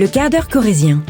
Le quart d'heure corrézien,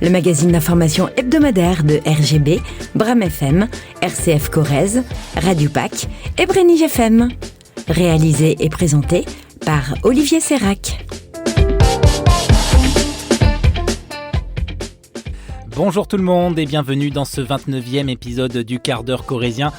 le magazine d'information hebdomadaire de RGB, Bram FM, RCF Corrèze, Radio Pac et Brenige FM. Réalisé et présenté par Olivier Sérac. Bonjour tout le monde et bienvenue dans ce 29e épisode du quart d'heure corrézien.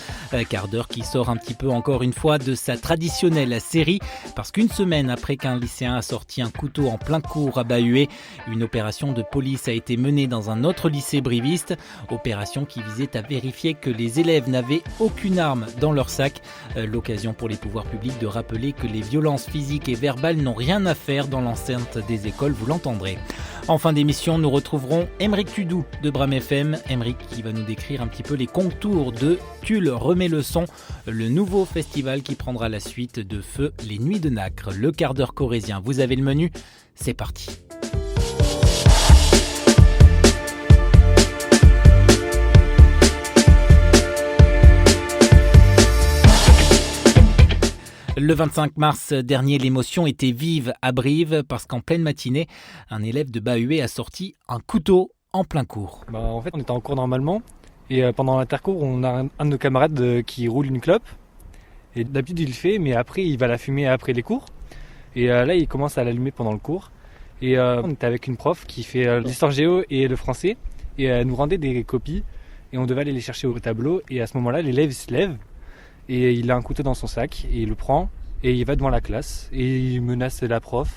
Quart d'heure qui sort un petit peu encore une fois de sa traditionnelle série parce qu'une semaine après qu'un lycéen a sorti un couteau en plein cours à Bahué, une opération de police a été menée dans un autre lycée briviste. Opération qui visait à vérifier que les élèves n'avaient aucune arme dans leur sac. L'occasion pour les pouvoirs publics de rappeler que les violences physiques et verbales n'ont rien à faire dans l'enceinte des écoles, vous l'entendrez. En fin d'émission, nous retrouverons Aymeric Tudou de Bram FM. Aymeric qui va nous décrire un petit peu les contours de Tulle remet le son, le nouveau festival qui prendra la suite de Feu les Nuits de Nacre. Le quart d'heure corrézien, vous avez le menu, c'est parti. Le 25 mars dernier, l'émotion était vive à Brive parce qu'en pleine matinée, un élève de Bahué a sorti un couteau en plein cours. En fait, on était en cours normalement et pendant l'intercours, on a un de nos camarades qui roule une clope. Et d'habitude, il le fait, mais après, il va la fumer après les cours. Et là, il commence à l'allumer pendant le cours. Et on était avec une prof qui fait l'histoire géo et le français. Et elle nous rendait des copies et on devait aller les chercher au tableau. Et à ce moment-là, l'élève se lève. Et il a un couteau dans son sac, et il le prend, et il va devant la classe, et il menace la prof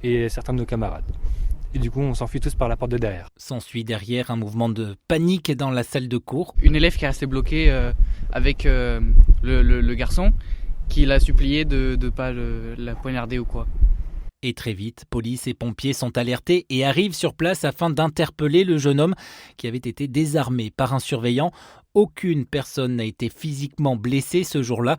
et certains de nos camarades. Et du coup, on s'enfuit tous par la porte de derrière. S'ensuit derrière un mouvement de panique dans la salle de cours. Une élève qui est restée bloquée avec le garçon, qui l'a supplié de ne pas la poignarder ou quoi. Et très vite, police et pompiers sont alertés et arrivent sur place afin d'interpeller le jeune homme qui avait été désarmé par un surveillant. Aucune personne n'a été physiquement blessée ce jour-là.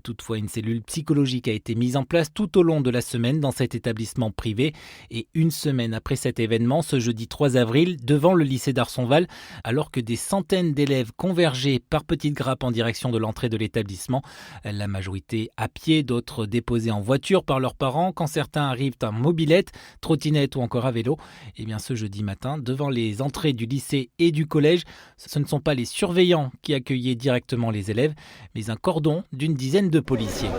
Toutefois, une cellule psychologique a été mise en place tout au long de la semaine dans cet établissement privé. Et une semaine après cet événement, ce jeudi 3 avril, devant le lycée d'Arsonval, alors que des centaines d'élèves convergeaient par petites grappes en direction de l'entrée de l'établissement, la majorité à pied, d'autres déposés en voiture par leurs parents, quand certains arrivent en mobilette, trottinette ou encore à vélo. Et bien ce jeudi matin, devant les entrées du lycée et du collège, ce ne sont pas les surveillants qui accueillait directement les élèves, mais un cordon d'une dizaine de policiers.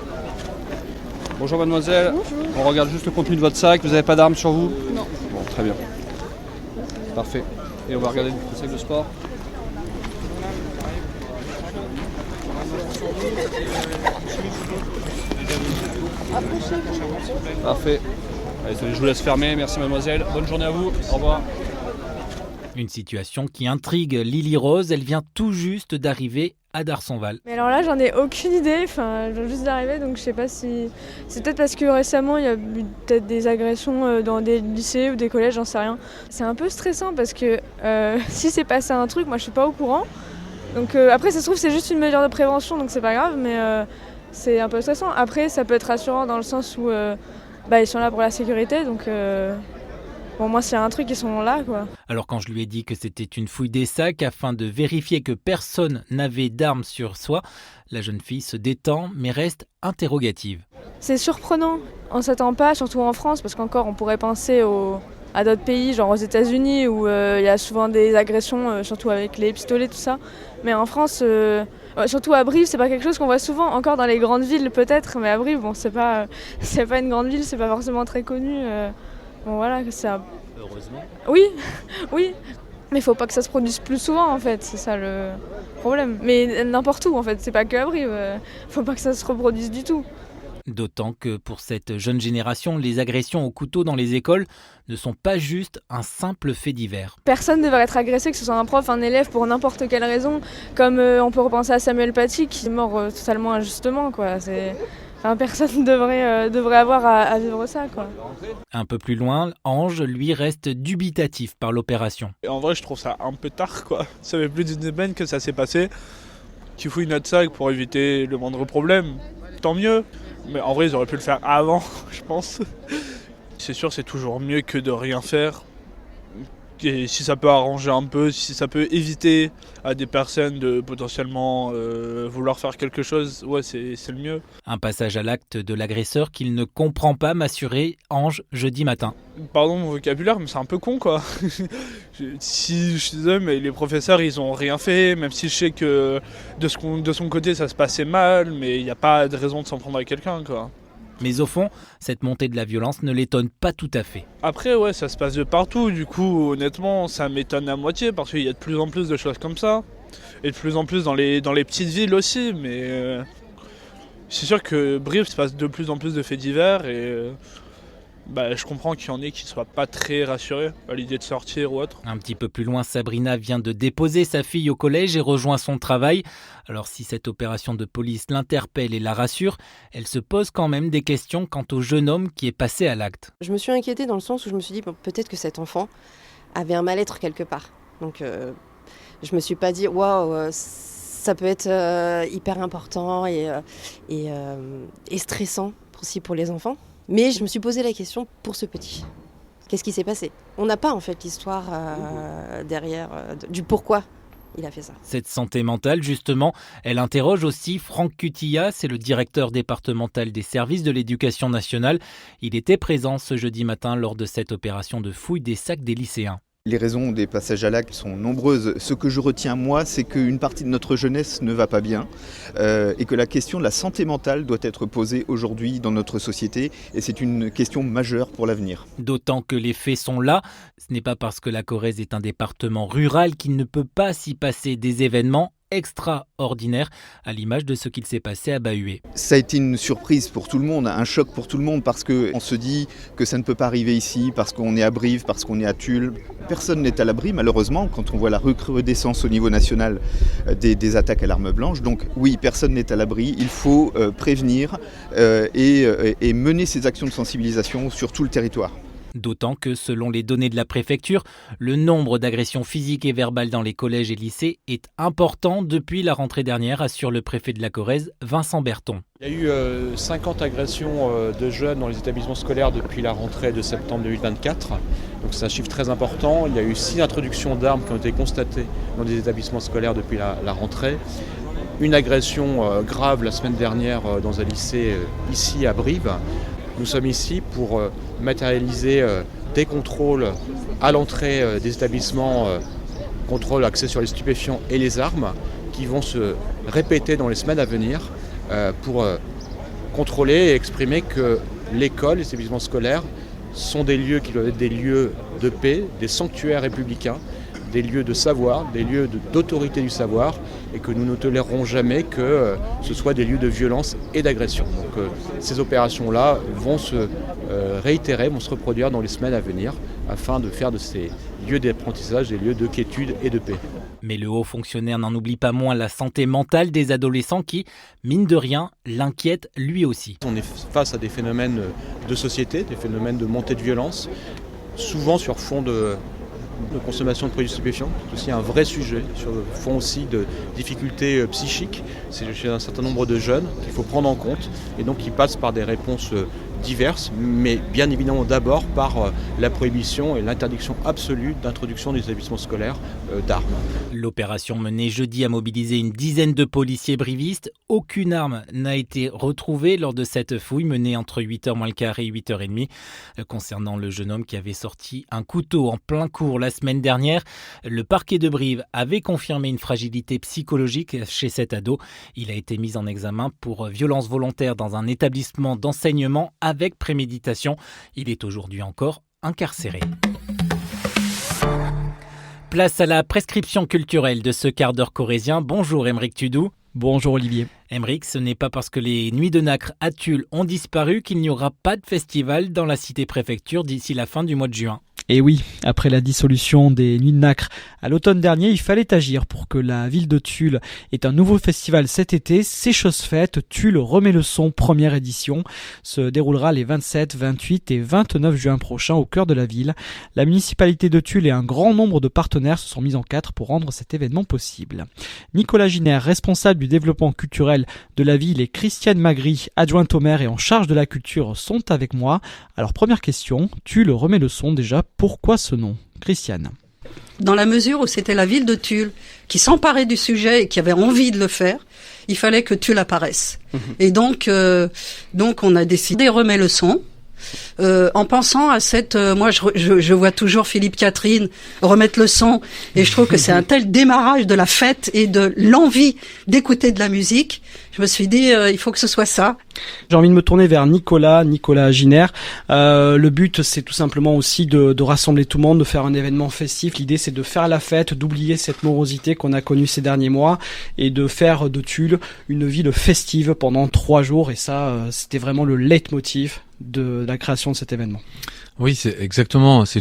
Bonjour mademoiselle. Bonjour. On regarde juste le contenu de votre sac, vous n'avez pas d'armes sur vous? Non. Bon, très bien. Parfait. Et on va regarder le sac de sport. Parfait. Allez, je vous laisse fermer, merci mademoiselle. Bonne journée à vous, au revoir. Une situation qui intrigue Lily Rose, elle vient tout juste d'arriver à D'Arsonval. Mais alors là, j'en ai aucune idée, je viens juste d'arriver, donc je sais pas si... C'est peut-être parce que récemment, il y a eu peut-être des agressions dans des lycées ou des collèges, j'en sais rien. C'est un peu stressant parce que si c'est passé un truc, moi je suis pas au courant. Donc après, ça se trouve, c'est juste une mesure de prévention, donc c'est pas grave, mais c'est un peu stressant. Après, ça peut être rassurant dans le sens où ils sont là pour la sécurité, donc... Bon, moi, s'il y a un truc, ils sont là, quoi. Alors, quand je lui ai dit que c'était une fouille des sacs afin de vérifier que personne n'avait d'armes sur soi, la jeune fille se détend, mais reste interrogative. C'est surprenant. On s'attend pas, surtout en France, parce qu'encore, on pourrait penser à d'autres pays, genre aux États-Unis, où il y a souvent des agressions, surtout avec les pistolets, tout ça. Mais en France, surtout à Brive, c'est pas quelque chose qu'on voit souvent. Encore dans les grandes villes, peut-être, mais à Brive, bon, c'est pas une grande ville, c'est pas forcément très connu. Bon voilà, c'est Heureusement. Oui, oui, mais il faut pas que ça se produise plus souvent en fait, c'est ça le problème. Mais n'importe où en fait, c'est pas que à Brive, faut pas que ça se reproduise du tout. D'autant que pour cette jeune génération, les agressions au couteau dans les écoles ne sont pas juste un simple fait divers. Personne ne devrait être agressé, que ce soit un prof, un élève, pour n'importe quelle raison. Comme on peut repenser à Samuel Paty qui est mort totalement injustement, quoi. Personne ne devrait avoir à vivre ça, quoi. Un peu plus loin, Ange, lui, reste dubitatif par l'opération. Et en vrai, je trouve ça un peu tard, quoi. Ça fait plus d'une semaine que ça s'est passé. Tu fouilles notre sac pour éviter le moindre problème, tant mieux. Mais en vrai, ils auraient pu le faire avant, je pense. C'est sûr, c'est toujours mieux que de rien faire. Et si ça peut arranger un peu, si ça peut éviter à des personnes de potentiellement vouloir faire quelque chose, ouais, c'est le mieux. Un passage à l'acte de l'agresseur qu'il ne comprend pas, m'assurait Ange jeudi matin. Pardon mon vocabulaire, mais c'est un peu con quoi. Si je suis désolé, mais les professeurs ils ont rien fait, même si je sais que de son côté ça se passait mal, mais il n'y a pas de raison de s'en prendre à quelqu'un quoi. Mais au fond, cette montée de la violence ne l'étonne pas tout à fait. Après ouais, ça se passe de partout, du coup honnêtement ça m'étonne à moitié parce qu'il y a de plus en plus de choses comme ça. Et de plus en plus dans les petites villes aussi, mais c'est sûr que Brive se passe de plus en plus de faits divers et je comprends qu'il y en ait qui ne soient pas très rassurés à l'idée de sortir ou autre. Un petit peu plus loin, Sabrina vient de déposer sa fille au collège et rejoint son travail. Alors si cette opération de police l'interpelle et la rassure, elle se pose quand même des questions quant au jeune homme qui est passé à l'acte. Je me suis inquiétée dans le sens où je me suis dit peut-être que cet enfant avait un mal-être quelque part. Donc je me suis pas dit waouh, ça peut être hyper important et stressant aussi pour les enfants. Mais je me suis posé la question pour ce petit. Qu'est-ce qui s'est passé ? On n'a pas en fait l'histoire derrière du pourquoi il a fait ça. Cette santé mentale, justement, elle interroge aussi Franck Cutilla, c'est le directeur départemental des services de l'éducation nationale. Il était présent ce jeudi matin lors de cette opération de fouille des sacs des lycéens. Les raisons des passages à l'acte sont nombreuses. Ce que je retiens, moi, c'est qu'une partie de notre jeunesse ne va pas bien et que la question de la santé mentale doit être posée aujourd'hui dans notre société et c'est une question majeure pour l'avenir. D'autant que les faits sont là. Ce n'est pas parce que la Corrèze est un département rural qu'il ne peut pas s'y passer des événements extraordinaire à l'image de ce qu'il s'est passé à Bahué. Ça a été une surprise pour tout le monde, un choc pour tout le monde parce qu'on se dit que ça ne peut pas arriver ici, parce qu'on est à Brive, parce qu'on est à Tulle. Personne n'est à l'abri malheureusement quand on voit la recrudescence au niveau national des attaques à l'arme blanche. Donc oui, personne n'est à l'abri, il faut prévenir et mener ces actions de sensibilisation sur tout le territoire. D'autant que, selon les données de la préfecture, le nombre d'agressions physiques et verbales dans les collèges et lycées est important depuis la rentrée dernière, assure le préfet de la Corrèze, Vincent Berton. Il y a eu 50 agressions de jeunes dans les établissements scolaires depuis la rentrée de septembre 2024. Donc c'est un chiffre très important. Il y a eu 6 introductions d'armes qui ont été constatées dans des établissements scolaires depuis la rentrée. Une agression grave la semaine dernière dans un lycée ici à Brive. Nous sommes ici pour matérialiser des contrôles à l'entrée des établissements, contrôles axés sur les stupéfiants et les armes, qui vont se répéter dans les semaines à venir pour contrôler et exprimer que l'école, les établissements scolaires sont des lieux qui doivent être des lieux de paix, des sanctuaires républicains, des lieux de savoir, des lieux d'autorité du savoir et que nous ne tolérerons jamais que ce soit des lieux de violence et d'agression. Donc ces opérations-là vont se réitérer, vont se reproduire dans les semaines à venir afin de faire de ces lieux d'apprentissage des lieux de quiétude et de paix. Mais le haut fonctionnaire n'en oublie pas moins la santé mentale des adolescents qui, mine de rien, l'inquiètent lui aussi. On est face à des phénomènes de société, des phénomènes de montée de violence, souvent sur fond de consommation de produits stupéfiants. C'est aussi un vrai sujet, sur le fond aussi de difficultés psychiques. C'est chez un certain nombre de jeunes qu'il faut prendre en compte et donc qui passent par des réponses diverses, mais bien évidemment d'abord par la prohibition et l'interdiction absolue d'introduction des établissements scolaires d'armes. L'opération menée jeudi a mobilisé une dizaine de policiers brivistes. Aucune arme n'a été retrouvée lors de cette fouille menée entre 8h moins le quart et 8h30. Concernant le jeune homme qui avait sorti un couteau en plein cours la semaine dernière, le parquet de Brive avait confirmé une fragilité psychologique chez cet ado. Il a été mis en examen pour violence volontaire dans un établissement d'enseignement avec préméditation. Il est aujourd'hui encore incarcéré. Place à la prescription culturelle de ce quart d'heure corrézien. Bonjour Aymeric Tudou. Bonjour Olivier. Aymeric, ce n'est pas parce que les Nuits de Nacre à Tulle ont disparu qu'il n'y aura pas de festival dans la cité-préfecture d'ici la fin du mois de juin. Et oui, après la dissolution des Nuits de Nacre à l'automne dernier, il fallait agir pour que la ville de Tulle ait un nouveau festival cet été. C'est chose faite, Tulle remet le son, première édition, se déroulera les 27, 28 et 29 juin prochains au cœur de la ville. La municipalité de Tulle et un grand nombre de partenaires se sont mis en quatre pour rendre cet événement possible. Nicolas Giner, responsable du développement culturel de la ville, et Christiane Magri, adjointe au maire et en charge de la culture, sont avec moi. Alors première question, Tulle remet le son déjà. Pourquoi ce nom ? Christiane. dans la mesure où c'était la ville de Tulle qui s'emparait du sujet et qui avait envie de le faire. Il fallait que Tulle apparaisse. Et donc on a décidé remettre le son. En pensant à moi je vois toujours Philippe Catherine remettre le son et je trouve que c'est un tel démarrage de la fête et de l'envie d'écouter de la musique. Je me suis dit il faut que ce soit ça. J'ai envie de me tourner vers Nicolas Giner. Le but, c'est tout simplement aussi de rassembler tout le monde, de faire un événement festif. L'idée, c'est de faire la fête, d'oublier cette morosité qu'on a connue ces derniers mois et de faire de Tulle une ville festive pendant 3 jours. Et ça, c'était vraiment le leitmotiv de la création de cet événement. Oui, c'est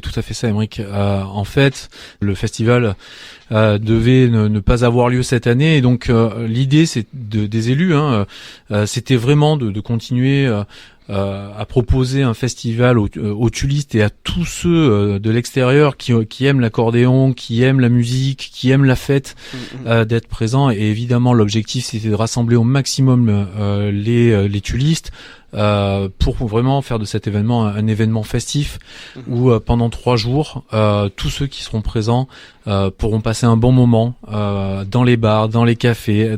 tout à fait ça, Aymeric. En fait, le festival devait ne pas avoir lieu cette année, et donc l'idée, c'est des élus, c'était vraiment de continuer à proposer un festival aux tullistes et à tous ceux de l'extérieur qui aiment l'accordéon, qui aiment la musique, qui aiment la fête, d'être présents. Et évidemment, l'objectif, c'était de rassembler au maximum les tullistes. Pour vraiment faire de cet événement un événement festif où pendant 3 jours, tous ceux qui seront présents pourront passer un bon moment dans les bars, dans les cafés,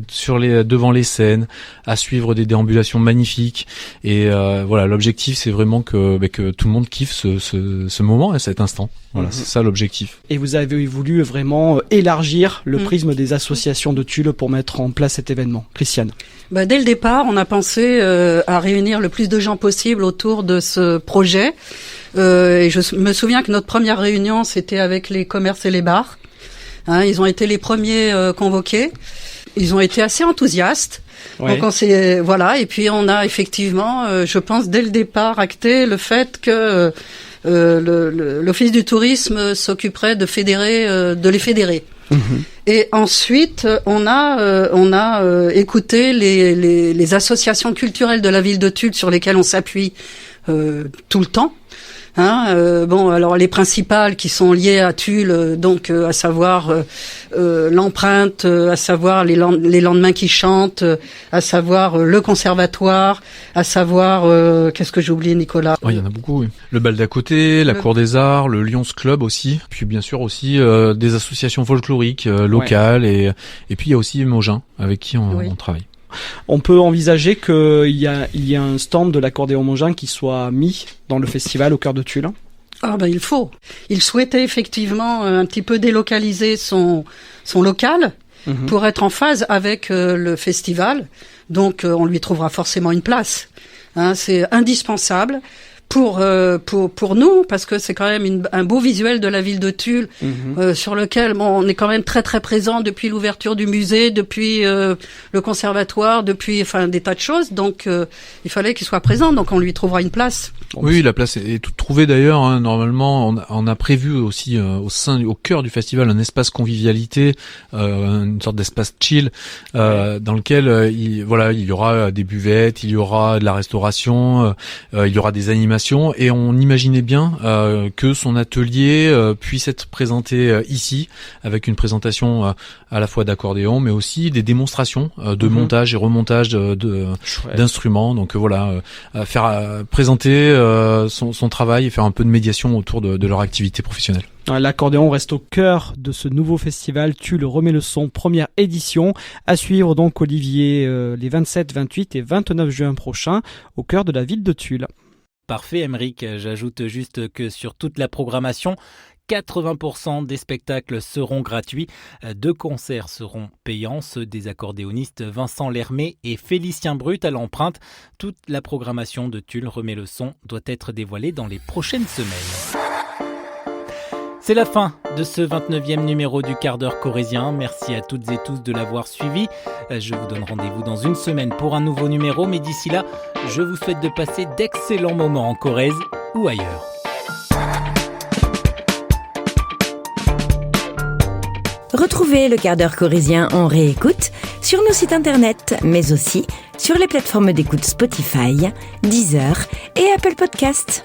devant les scènes, à suivre des déambulations magnifiques. Et voilà, l'objectif, c'est vraiment que tout le monde kiffe ce moment et cet instant. Voilà, c'est ça l'objectif. Et vous avez voulu vraiment élargir le prisme des associations de Tulle pour mettre en place cet événement. Christiane. Dès le départ, on a pensé à réunir le plus de gens possible autour de ce projet. Et je me souviens que notre première réunion, c'était avec les commerces et les bars. Ils ont été les premiers convoqués. Ils ont été assez enthousiastes. Ouais. Donc et puis on a effectivement, je pense, dès le départ, acté le fait que l'Office du tourisme s'occuperait de les fédérer. Et ensuite, on a écouté les associations culturelles de la ville de Tulle sur lesquelles on s'appuie tout le temps. Alors les principales qui sont liées à Tulle, donc à savoir l'empreinte, à savoir les lendemains qui chantent, à savoir le conservatoire, à savoir qu'est-ce que j'ai oublié, Nicolas? Il y en a beaucoup. Oui. Le bal d'à côté, la Cour des Arts, le Lions Club aussi, puis bien sûr aussi des associations folkloriques locales et puis il y a aussi Mogin avec qui on travaille. On peut envisager qu'il y a un stand de l'accordéon Mogin qui soit mis dans le festival au cœur de Tulle. Il faut. Il souhaitait effectivement un petit peu délocaliser son local pour être en phase avec le festival. Donc on lui trouvera forcément une place. C'est indispensable pour nous, parce que c'est quand même un beau visuel de la ville de Tulle, sur lequel on est quand même très très présent depuis l'ouverture du musée, depuis le conservatoire, depuis des tas de choses. Donc il fallait qu'il soit présent, donc on lui trouvera une place. Oui, la place est toute trouvée d'ailleurs. Normalement, on a prévu aussi au cœur du festival un espace convivialité, une sorte d'espace chill, dans lequel il y aura des buvettes, il y aura de la restauration, il y aura des animations. Et on imaginait bien que son atelier puisse être présenté ici, avec une présentation à la fois d'accordéon, mais aussi des démonstrations de montage et remontage d'instruments. Donc faire présenter son travail et faire un peu de médiation autour de leur activité professionnelle. L'accordéon reste au cœur de ce nouveau festival Tulle remet le son, première édition. À suivre donc, Olivier, les 27, 28 et 29 juin prochains, au cœur de la ville de Tulle. Parfait, Aymeric. J'ajoute juste que sur toute la programmation, 80% des spectacles seront gratuits. 2 concerts seront payants, ceux des accordéonistes Vincent Lermé et Félicien Brut à l'empreinte. Toute la programmation de Tulle remet le son doit être dévoilée dans les prochaines semaines. C'est la fin de ce 29e numéro du Quart d'heure corrézien. Merci à toutes et tous de l'avoir suivi. Je vous donne rendez-vous dans une semaine pour un nouveau numéro, mais d'ici là, je vous souhaite de passer d'excellents moments en Corrèze ou ailleurs. Retrouvez le Quart d'heure corrézien en réécoute sur nos sites internet, mais aussi sur les plateformes d'écoute Spotify, Deezer et Apple Podcasts.